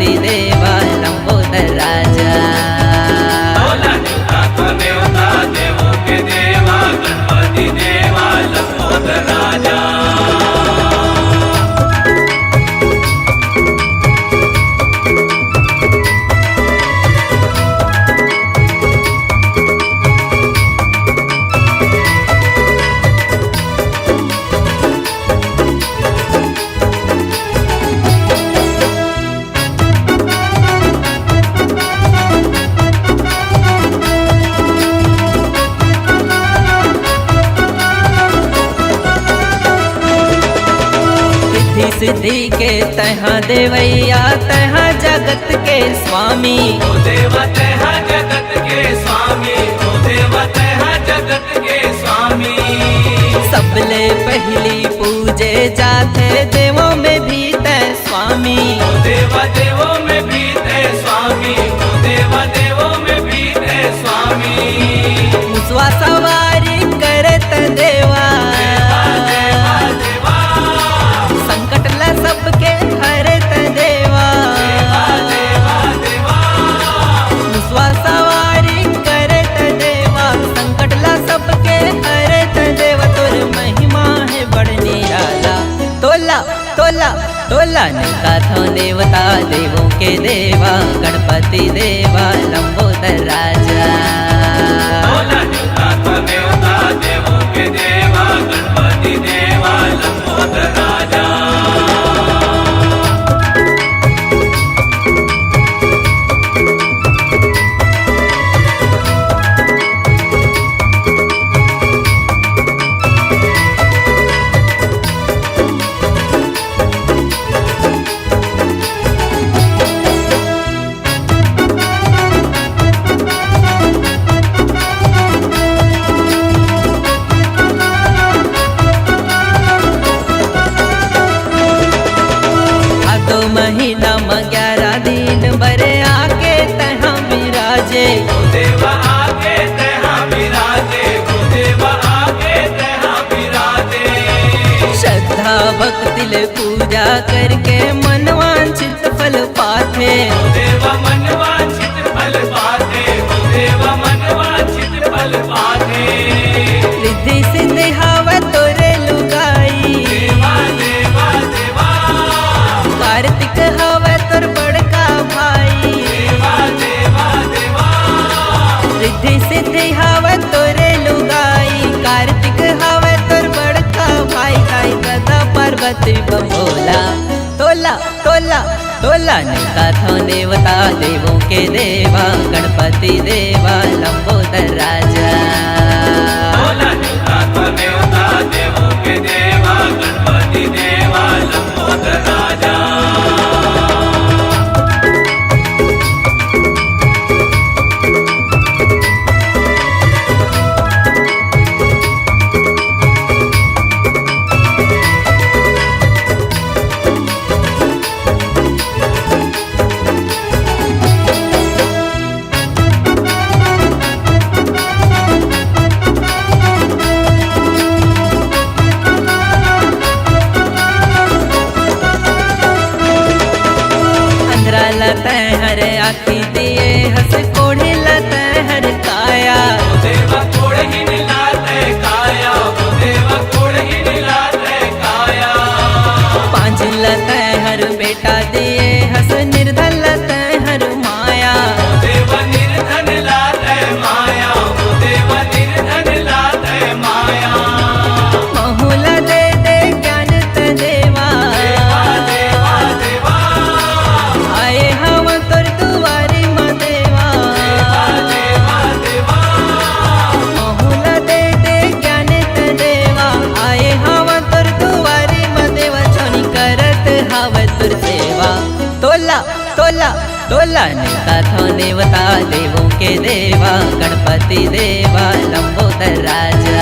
गणपति देवा लंबोदर राजा। बोला निवता देवता देवों के देवा गणपति देवा लंबोदर राजा। सिद्धि के तहाँ देवैया तहाँ जगत के स्वामी। ओ देवा तहाँ जगत के स्वामी, ओ देवा तहाँ जगत के स्वामी। सबले पहली पूजे जाते देवों में भी तय स्वामी। ओ देवा देवों में भी तय स्वामी, ओ देवा देवों में भी तय स्वामी। मुसवा सवारी करत देवा संकट ला सबके हरत देवा। मुसवा सवारी करत देवा संकट ला सबके हरत देवा। तोर महिमा है बड़ निराला तोला तोला तोला निका थो देवता देवों के देवा गणपति देवा लंबोदर राजा। बोला निवता देवता देवों के देवा गणपति देवा लंबोदर राजा। महीना में 11 दिन बरे आके तहाँ विराजे। ओ देवा आके तहाँ विराजे, ओ देवा आके तहाँ विराजे। श्रद्धा भक्ति ले पूजा करके मनवांछित फल पाथे। ओ देवा मनवांछित फल पाते, ओ देवा मनवांछित फल पाते। रिद्धि सिद्धि हावे तोरे लुगाई। देवा देवा देवा कार्तिक हावे तोर बड़का भाई। देवा देवा देवा रिद्धि सिद्धि हावे तोरे लुगाई। कार्तिक हावे तोर बड़का भाई। गाई गदा पार्वती बबोला तोला तोला तोला निका थो देवता देवों के देवा गणपति देवा लंबोदर राजा। बोला निवता देवता देवों के देवा गणपति देवा लंबोदर राजा। हरे आखी दिए हंस कोढ़ी लत हर काया। ओ देवा कोड़ ही निलाते काया, ओ देवा कोड़ ही निलाते काया। 5 लत हर बेटा दिए हंस निर्धन लत हर माया। ओ देवा निर्धन लाते माया, ओ देवा निर्धन लाते माया। बहुला दे दे ज्ञान त देवा। देवा देवा देवा आए हम तोर दुआरी म देवा। देवा देवा बहुला दे दे ज्ञान त देवा। आए हम तोर दुआरी म देवा। छोनी करत हव तुर सेवा तोला तोला तोला निका थो देवता देवों के देवा गणपति देवा लंबोदर राजा।